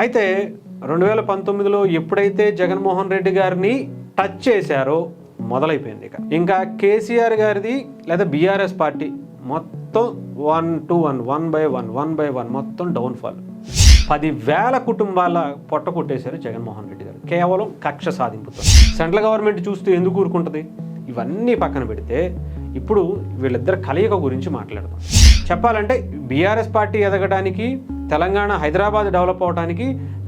అయితే 2019లో ఎప్పుడైతే జగన్మోహన్ రెడ్డి గారిని టచ్ చేశారో మొదలైపోయింది. ఇంకా కేసీఆర్ గారిది లేదా బీఆర్ఎస్ పార్టీ మొత్తం 1 బై వన్ మొత్తం డౌన్ఫాల్. 10,000 కుటుంబాల పొట్ట కొట్టేశారు జగన్మోహన్ రెడ్డి గారు కేవలం కక్ష సాధింపుతో. సెంట్రల్ గవర్నమెంట్ చూస్తూ ఎందుకు ఊరుకుంటుంది? ఇవన్నీ పక్కన పెడితే ఇప్పుడు వీళ్ళిద్దరు కలయిక గురించి మాట్లాడదాం. చెప్పాలంటే బీఆర్ఎస్ పార్టీ ఎదగడానికి, తెలంగాణ హైదరాబాద్ డెవలప్ అవడానికి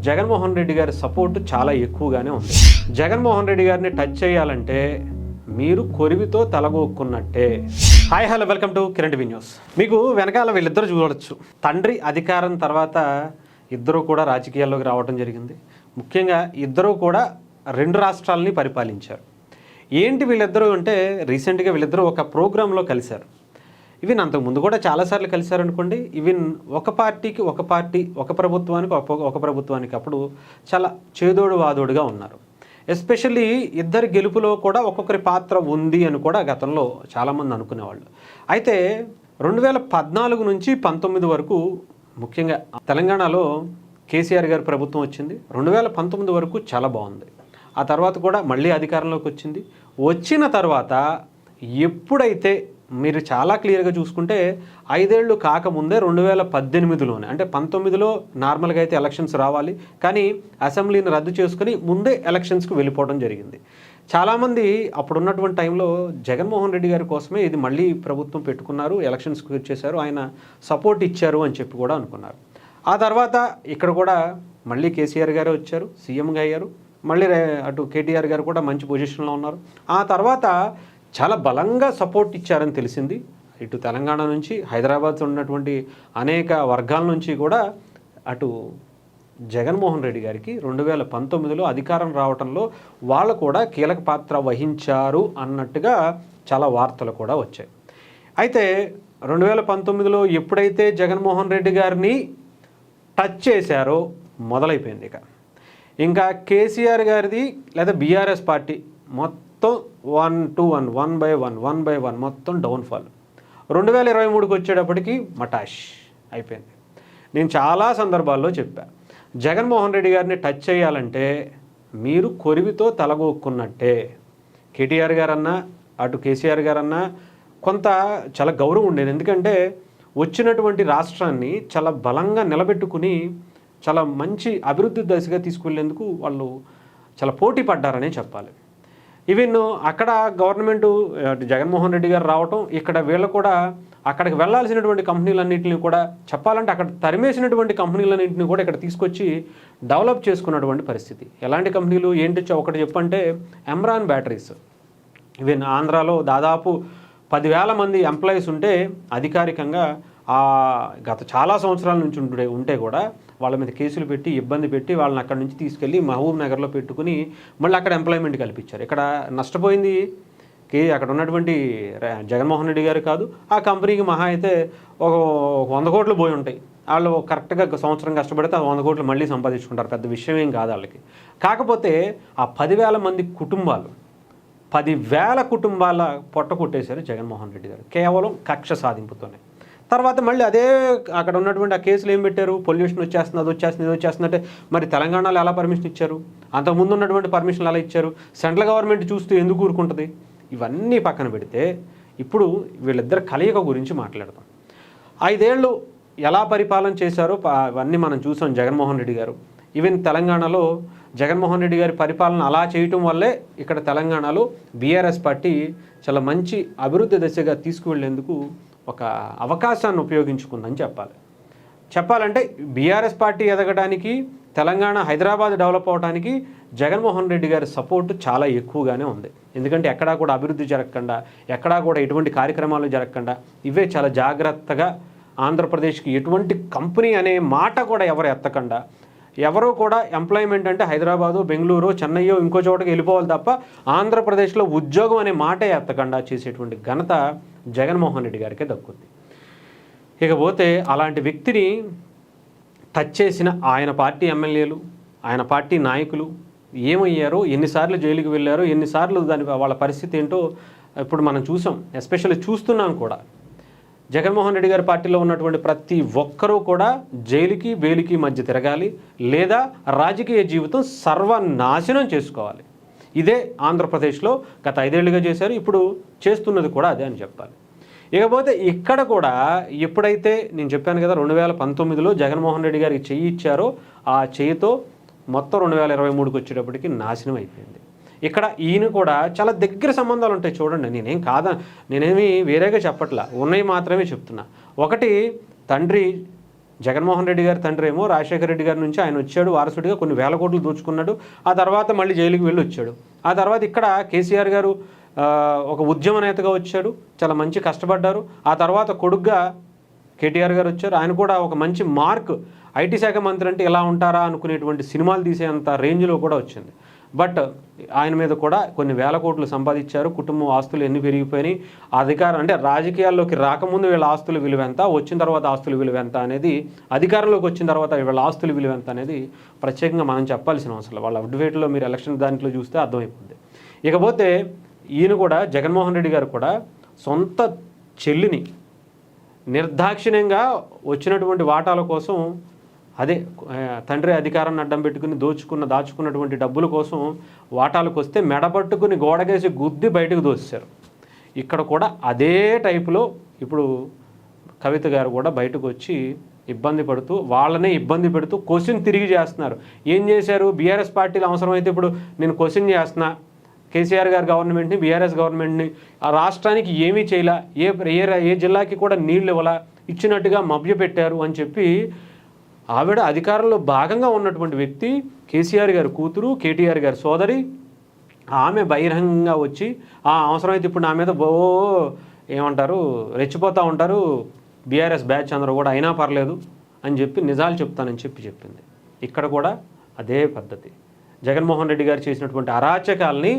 జగన్మోహన్ రెడ్డి గారి సపోర్టు చాలా ఎక్కువగానే ఉంది. జగన్మోహన్ రెడ్డి గారిని టచ్ చేయాలంటే మీరు కొరివితో తలగొక్కున్నట్టే. Hi hello, welcome to Kiran TV news. మీకు వెనకాల వీళ్ళిద్దరు చూడవచ్చు. తండ్రి అధికారం తర్వాత ఇద్దరూ కూడా రాజకీయాల్లోకి రావడం జరిగింది. ముఖ్యంగా ఇద్దరూ కూడా 2 రాష్ట్రాలని పరిపాలించారు. ఏంటి వీళ్ళిద్దరూ అంటే, రీసెంట్గా వీళ్ళిద్దరూ ఒక ప్రోగ్రాంలో కలిశారు. ఈవెన్ అంతకుముందు కూడా చాలాసార్లు కలిశారు అనుకోండి. ఈవెన్ ఒక పార్టీకి ఒక పార్టీ, ఒక ప్రభుత్వానికి ఒక ప్రభుత్వానికి అప్పుడు చాలా చేదోడు వాదోడుగా ఉన్నారు. ఎస్పెషల్లీ ఇద్దరి గెలుపులో కూడా ఒక్కొక్కరి పాత్ర ఉంది అని కూడా గతంలో చాలామంది అనుకునేవాళ్ళు. అయితే 2014 నుంచి 19 వరకు ముఖ్యంగా తెలంగాణలో కేసీఆర్ గారి ప్రభుత్వం వచ్చింది. 2019 వరకు చాలా బాగుంది. ఆ తర్వాత కూడా మళ్ళీ అధికారంలోకి వచ్చింది. వచ్చిన తర్వాత ఎప్పుడైతే మీరు చాలా క్లియర్గా చూసుకుంటే 5 ఏళ్ళు కాకముందే 2018లోనే, అంటే 19లో నార్మల్గా అయితే ఎలక్షన్స్ రావాలి, కానీ అసెంబ్లీని రద్దు చేసుకుని ముందే ఎలక్షన్స్కి వెళ్ళిపోవడం జరిగింది. చాలామంది అప్పుడున్నటువంటి టైంలో జగన్మోహన్ రెడ్డి గారి కోసమే ఇది మళ్ళీ ప్రభుత్వం పెట్టుకున్నారు, ఎలక్షన్స్కి వచ్చేసారు, ఆయన సపోర్ట్ ఇచ్చారు అని చెప్పి కూడా అనుకున్నారు. ఆ తర్వాత ఇక్కడ కూడా మళ్ళీ కేసీఆర్ గారే వచ్చారు, సీఎంగా అయ్యారు. మళ్ళీ అటు కేటీఆర్ గారు కూడా మంచి పొజిషన్లో ఉన్నారు. ఆ తర్వాత చాలా బలంగా సపోర్ట్ ఇచ్చారని తెలిసింది. ఇటు తెలంగాణ నుంచి, హైదరాబాద్ ఉన్నటువంటి అనేక వర్గాల నుంచి కూడా అటు జగన్మోహన్ రెడ్డి గారికి 2019లో అధికారం రావడంలో వాళ్ళు కూడా కీలక పాత్ర వహించారు అన్నట్టుగా చాలా వార్తలు కూడా వచ్చాయి. అయితే 2019లో ఎప్పుడైతే జగన్మోహన్ రెడ్డి గారిని టచ్ చేశారో మొదలైపోయింది. ఇంకా కేసీఆర్ గారిది లేదా బీఆర్ఎస్ పార్టీ మొత్తం 1 బై వన్ మొత్తం డౌన్ఫాల్. 2023కి వచ్చేటప్పటికి మటాష్ అయిపోయింది. నేను చాలా సందర్భాల్లో చెప్పా, జగన్మోహన్ రెడ్డి గారిని టచ్ చేయాలంటే మీరు కొరివితో తలగొక్కున్నట్టే. కేటీఆర్ గారన్నా అటు కేసీఆర్ గారన్నా కొంత చాలా గౌరవం ఉండేది. ఎందుకంటే వచ్చినటువంటి రాష్ట్రాన్ని చాలా బలంగా నిలబెట్టుకుని చాలా మంచి అభివృద్ధి దశగా తీసుకెళ్లేందుకు వాళ్ళు చాలా పోటీ పడ్డారనే చెప్పాలి. ఈవెన్ అక్కడ గవర్నమెంట్ జగన్మోహన్ రెడ్డి గారు రావటం, ఇక్కడ వీళ్ళు కూడా అక్కడికి వెళ్లాల్సినటువంటి కంపెనీలన్నింటినీ కూడా చెప్పాలంటే అక్కడ తరిమేసినటువంటి కంపెనీలన్నింటినీ కూడా ఇక్కడ తీసుకొచ్చి డెవలప్ చేసుకున్నటువంటి పరిస్థితి. ఎలాంటి కంపెనీలు ఏంటి ఒకటి చెప్పంటే, ఎమ్రాన్ బ్యాటరీస్. ఈవెన్ ఆంధ్రాలో దాదాపు 10,000 మంది ఎంప్లాయీస్ ఉంటే అధికారికంగా గత చాలా సంవత్సరాల నుంచి ఉంటే కూడా వాళ్ళ మీద కేసులు పెట్టి ఇబ్బంది పెట్టి వాళ్ళని అక్కడ నుంచి తీసుకెళ్ళి మహబూబ్ నగర్లో పెట్టుకుని మళ్ళీ అక్కడ ఎంప్లాయ్మెంట్ కల్పించారు. ఇక్కడ నష్టపోయింది అక్కడ ఉన్నటువంటి జగన్మోహన్ రెడ్డి గారు కాదు, ఆ కంపెనీకి మహా అయితే ఒక 100 కోట్లు పోయి ఉంటాయి. వాళ్ళు కరెక్ట్గా సంవత్సరం కష్టపడితే ఆ 100 కోట్లు మళ్ళీ సంపాదించుకుంటారు. పెద్ద విషయం ఏం కాదు వాళ్ళకి. కాకపోతే ఆ 10,000 మంది కుటుంబాలు, 10,000 కుటుంబాల పొట్ట కొట్టేశారు జగన్మోహన్ రెడ్డి గారు కేవలం కక్ష సాధింపుతోనే. తర్వాత మళ్ళీ అదే అక్కడ ఉన్నటువంటి ఆ కేసులు ఏం పెట్టారు, పొల్యూషన్ వచ్చేస్తుంది, ఇది వచ్చేస్తుంది అంటే మరి తెలంగాణలో ఎలా పర్మిషన్ ఇచ్చారు? అంతకుముందు ఉన్నటువంటి పర్మిషన్లు ఎలా ఇచ్చారు? సెంట్రల్ గవర్నమెంట్ చూస్తూ ఎందుకు ఊరుకుంటుంది? ఇవన్నీ పక్కన పెడితే ఇప్పుడు వీళ్ళిద్దరు కలయిక గురించి మాట్లాడతాం. 5 ఏళ్ళు ఎలా పరిపాలన చేశారో అవన్నీ మనం చూసాం. జగన్మోహన్ రెడ్డి గారు ఈవెన్ తెలంగాణలో జగన్మోహన్ రెడ్డి గారి పరిపాలన అలా చేయటం వల్లే ఇక్కడ తెలంగాణలో బీఆర్ఎస్ పార్టీ చాలా మంచి అభివృద్ధి దశగా తీసుకువెళ్లేందుకు ఒక అవకాశాన్ని ఉపయోగించుకుందని చెప్పాలంటే బీఆర్ఎస్ పార్టీ ఎదగడానికి, తెలంగాణ హైదరాబాద్ డెవలప్ అవడానికి జగన్మోహన్ రెడ్డి గారి సపోర్టు చాలా ఎక్కువగానే ఉంది. ఎందుకంటే ఎక్కడా కూడా అభివృద్ధి జరగకుండా, ఎక్కడా కూడా ఎటువంటి కార్యక్రమాలు జరగకుండా, ఇవే చాలా జాగ్రత్తగా ఆంధ్రప్రదేశ్కి ఎటువంటి కంపెనీ అనే మాట కూడా ఎవరు ఎత్తకుండా, ఎవరో కూడా ఎంప్లాయ్మెంట్ అంటే హైదరాబాదు, బెంగళూరు, చెన్నయ్యో ఇంకో చోటకి వెళ్ళిపోవాలి తప్ప ఆంధ్రప్రదేశ్లో ఉద్యోగం అనే మాటే ఎత్తకుండా చేసేటువంటి ఘనత జగన్మోహన్ రెడ్డి గారికే దక్కుద్ది. ఇకపోతే అలాంటి వ్యక్తిని టచ్ చేసిన ఆయన పార్టీ ఎమ్మెల్యేలు, ఆయన పార్టీ నాయకులు ఏమయ్యారో, ఎన్నిసార్లు జైలుకి వెళ్ళారో, ఎన్నిసార్లు వాళ్ళ పరిస్థితి ఏంటో ఇప్పుడు మనం చూసాం. ఎస్పెషల్లీ చూస్తున్నాం కూడా. జగన్మోహన్ రెడ్డి గారి పార్టీలో ఉన్నటువంటి ప్రతి ఒక్కరూ కూడా జైలుకి బెయిల్కి మధ్య తిరగాలి, లేదా రాజకీయ జీవితం సర్వనాశనం చేసుకోవాలి. ఇదే ఆంధ్రప్రదేశ్లో గత 5 ఏళ్లుగా చేశారు, ఇప్పుడు చేస్తున్నది కూడా అదే అని చెప్పాలి. ఇకపోతే ఇక్కడ కూడా ఎప్పుడైతే నేను చెప్పాను కదా 2019లో జగన్మోహన్ రెడ్డి గారికి చెయ్యి ఇచ్చారో ఆ చెయ్యితో మొత్తం 2023కి వచ్చేటప్పటికి నాశనం అయిపోయింది. ఇక్కడ ఈయన కూడా చాలా దగ్గర సంబంధాలు ఉంటాయి చూడండి. నేనేమి వేరేగా చెప్పట్లా, ఉన్నాయి మాత్రమే చెప్తున్నా. ఒకటి, తండ్రి జగన్మోహన్ రెడ్డి గారి తండ్రి ఏమో రాజశేఖర రెడ్డి గారి నుంచి ఆయన వచ్చాడు, వారసుడిగా కొన్ని వేల కోట్లు దోచుకున్నాడు. ఆ తర్వాత మళ్ళీ జైలుకి వెళ్ళి వచ్చాడు. ఆ తర్వాత ఇక్కడ కేసీఆర్ గారు ఒక ఉద్యమ నేతగా వచ్చాడు, చాలా మంచి కష్టపడ్డారు. ఆ తర్వాత కొడుగ్గా కేటీఆర్ గారు వచ్చారు, ఆయన కూడా ఒక మంచి మార్క్, ఐటీ శాఖ మంత్రి అంటే ఎలా ఉంటారా అనుకునేటువంటి సినిమాలు తీసేంత రేంజ్లో కూడా వచ్చింది. బట్ ఆయన మీద కూడా కొన్ని వేల కోట్లు సంపాదించారు, కుటుంబం ఆస్తులు ఎన్ని పెరిగిపోయినాయి, అధికారం అంటే రాజకీయాల్లోకి రాకముందు వీళ్ళ ఆస్తుల విలువ ఎంత, వచ్చిన తర్వాత ఆస్తుల విలువ ఎంత అనేది, అధికారంలోకి వచ్చిన తర్వాత వీళ్ళ ఆస్తుల విలువ ఎంత అనేది ప్రత్యేకంగా మనం చెప్పాల్సిన అవసరం. వాళ్ళ అడ్వకేట్లో మీరు ఎలక్షన్ దాంట్లో చూస్తే అర్థమైపోతుంది. ఇకపోతే ఈయన కూడా జగన్మోహన్ రెడ్డి గారు కూడా సొంత చెల్లిని నిర్దాక్షిణ్యంగా వచ్చినటువంటి వాటాల కోసం, అదే తండ్రి అధికారాన్ని అడ్డం పెట్టుకుని దాచుకున్నటువంటి డబ్బుల కోసం వాటాలకు వస్తే మెడపట్టుకుని గోడకేసి గుద్ది బయటకు దోశారు. ఇక్కడ కూడా అదే టైపులో ఇప్పుడు కవిత గారు కూడా బయటకు వచ్చి వాళ్ళనే ఇబ్బంది పెడుతూ క్వశ్చన్ తిరిగి చేస్తున్నారు. ఏం చేశారు? బీఆర్ఎస్ పార్టీలు అవసరమైతే ఇప్పుడు నేను క్వశ్చన్ చేస్తున్నా, కేసీఆర్ గారి గవర్నమెంట్ని, బీఆర్ఎస్ గవర్నమెంట్ని, ఆ రాష్ట్రానికి ఏమీ చేయలా, ఏ జిల్లాకి కూడా నీళ్ళు ఇవ్వాలా, ఇచ్చినట్టుగా మభ్యపెట్టారు అని చెప్పి ఆవిడ అధికారంలో భాగంగా ఉన్నటువంటి వ్యక్తి, కేసీఆర్ గారి కూతురు, కేటీఆర్ గారి సోదరి, ఆమె బహిరంగంగా వచ్చి అవసరమైతే ఇప్పుడు నా మీద ఏమంటారు రెచ్చిపోతూ ఉంటారు బీఆర్ఎస్ బ్యాచ్ అందరూ కూడా, అయినా పర్లేదు అని చెప్పి నిజాలు చెప్తానని చెప్పింది. ఇక్కడ కూడా అదే పద్ధతి. జగన్మోహన్ రెడ్డి గారు చేసినటువంటి అరాచకాల్ని,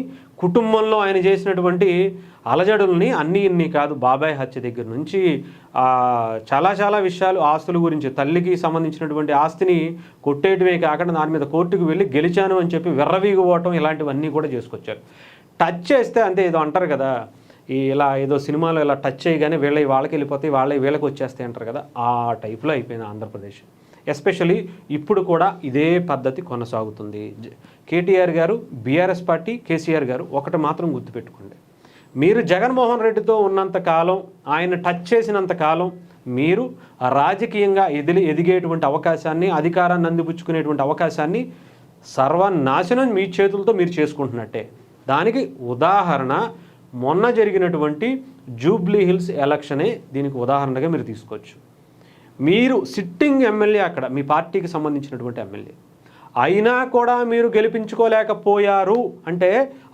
కుటుంబంలో ఆయన చేసినటువంటి అలజడుల్ని, ఇన్ని కాదు, బాబాయ్ హత్య దగ్గర నుంచి చాలా విషయాలు, ఆస్తుల గురించి, తల్లికి సంబంధించినటువంటి ఆస్తిని కొట్టేయటమే కాకుండా దాని మీద కోర్టుకు వెళ్ళి గెలిచాను అని చెప్పి విర్రవీగిపోవటం, ఇలాంటివన్నీ కూడా చేసుకొచ్చారు. టచ్ చేస్తే అంతే, ఏదో అంటారు కదా, ఇలా ఏదో సినిమాలో ఇలా టచ్ చేయగానే వాళ్ళకి వెళ్ళిపోతాయి, వీళ్ళకి వచ్చేస్తాయి అంటారు కదా, ఆ టైప్లో అయిపోయింది ఆంధ్రప్రదేశ్. ఎస్పెషలీ ఇప్పుడు కూడా ఇదే పద్ధతి కొనసాగుతుంది. కేటీఆర్ గారు, బీఆర్ఎస్ పార్టీ, కేసీఆర్ గారు ఒకటి మాత్రం గుర్తుపెట్టుకోండి, మీరు జగన్మోహన్ రెడ్డితో ఉన్నంత కాలం, ఆయన టచ్ చేసినంత కాలం మీరు రాజకీయంగా ఎదిగేటువంటి అవకాశాన్ని, అధికారాన్ని అందిపుచ్చుకునేటువంటి అవకాశాన్ని సర్వనాశనం మీ చేతులతో మీరు చేసుకుంటున్నట్టే. దానికి ఉదాహరణ మొన్న జరిగినటువంటి జూబ్లీ హిల్స్ ఎలక్షనే దీనికి ఉదాహరణగా మీరు తీసుకోవచ్చు. మీరు సిట్టింగ్ ఎమ్మెల్యే, అక్కడ మీ పార్టీకి సంబంధించినటువంటి ఎమ్మెల్యే, అయినా కూడా మీరు గెలిపించుకోలేకపోయారు అంటే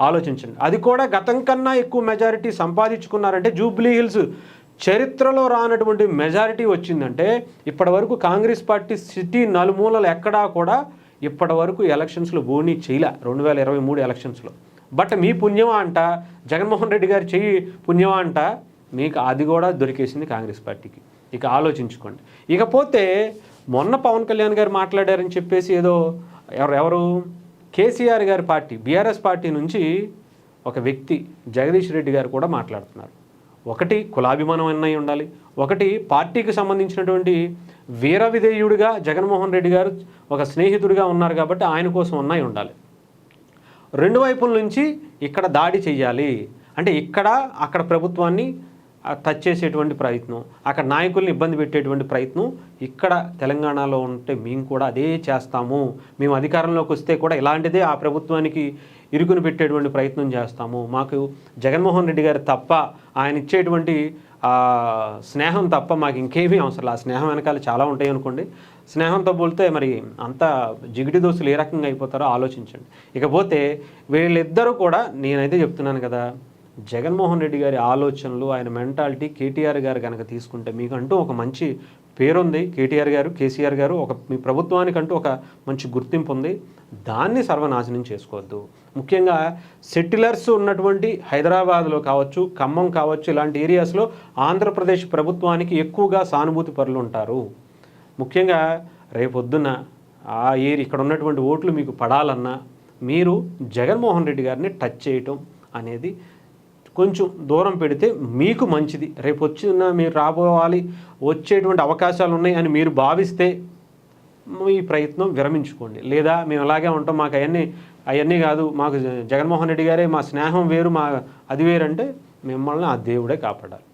ఆలోచించండి. అది కూడా గతం కన్నా ఎక్కువ మెజారిటీ సంపాదించుకున్నారంటే, జూబ్లీ హిల్స్ చరిత్రలో రానటువంటి మెజారిటీ వచ్చిందంటే, ఇప్పటి వరకు కాంగ్రెస్ పార్టీ సిటీ నలుమూలలు ఎక్కడా కూడా ఇప్పటి వరకు ఎలక్షన్స్లో బోనీ చేయలే 2023 ఎలక్షన్స్లో. బట్ మీ పుణ్యమా అంట, జగన్మోహన్ రెడ్డి గారు చెయ్యి పుణ్యమా అంట, మీకు అది కూడా దొరికేసింది కాంగ్రెస్ పార్టీకి. ఇక ఆలోచించుకోండి. ఇకపోతే మొన్న పవన్ కళ్యాణ్ గారు మాట్లాడారని చెప్పేసి ఏదో ఎవరు కేసీఆర్ గారి పార్టీ, బీఆర్ఎస్ పార్టీ నుంచి ఒక వ్యక్తి జగదీష్ రెడ్డి గారు కూడా మాట్లాడుతున్నారు. ఒకటి కులాభిమానం అన్నై ఉండాలి, ఒకటి పార్టీకి సంబంధించినటువంటి వీర విధేయుడిగా జగన్మోహన్ రెడ్డి గారు ఒక స్నేహితుడిగా ఉన్నారు కాబట్టి ఆయన కోసం అన్నై ఉండాలి. రెండు వైపుల నుంచి ఇక్కడ దాడి చెయ్యాలి అంటే, అక్కడ ప్రభుత్వాన్ని టచ్ చేసేటువంటి ప్రయత్నం, అక్కడ నాయకుల్ని ఇబ్బంది పెట్టేటువంటి ప్రయత్నం, ఇక్కడ తెలంగాణలో ఉంటే మేము కూడా అదే చేస్తాము, మేము అధికారంలోకి వస్తే కూడా ఇలాంటిదే ఆ ప్రభుత్వానికి ఇరుకుని పెట్టేటువంటి ప్రయత్నం చేస్తాము, మాకు జగన్మోహన్ రెడ్డి గారు తప్ప, ఆయన ఇచ్చేటువంటి స్నేహం తప్ప మాకు ఇంకేమీ అవసరం. ఆ స్నేహం వెనకాల చాలా ఉంటాయి అనుకోండి. స్నేహంతో పోలితే మరి అంత జిగిటి దోస్తులు ఏ రకంగా అయిపోతారో ఆలోచించండి. ఇకపోతే వీళ్ళిద్దరూ కూడా, నేనైతే చెప్తున్నాను కదా, జగన్మోహన్ రెడ్డి గారి ఆలోచనలు, ఆయన మెంటాలిటీ కేటీఆర్ గారు కనుక తీసుకుంటే మీకంటూ ఒక మంచి పేరుంది. కేటీఆర్ గారు, కేసీఆర్ గారు మీ ప్రభుత్వానికంటూ ఒక మంచి గుర్తింపు ఉంది. దాన్ని సర్వనాశనం చేసుకోవద్దు. ముఖ్యంగా సెటిలర్స్ ఉన్నటువంటి హైదరాబాద్లో కావచ్చు, ఖమ్మం కావచ్చు, ఇలాంటి ఏరియాస్లో ఆంధ్రప్రదేశ్ ప్రభుత్వానికి ఎక్కువగా సానుభూతి పరులు ఉంటారు. ముఖ్యంగా రేపొద్దున ఇక్కడ ఉన్నటువంటి ఓట్లు మీకు పడాలన్నా మీరు జగన్మోహన్ రెడ్డి గారిని టచ్ చేయటం అనేది కొంచెం దూరం పెడితే మీకు మంచిది. రేపు వచ్చిన మీరు రాబోవాలి, వచ్చేటువంటి అవకాశాలు ఉన్నాయి అని మీరు భావిస్తే మీ ప్రయత్నం విరమించుకోండి. లేదా మేము అలాగే ఉంటాం, మాకు అవన్నీ కాదు, మాకు జగన్మోహన్ రెడ్డి గారే మా స్నేహం వేరు, మా అది వేరంటే మిమ్మల్ని ఆ దేవుడే కాపాడాలి.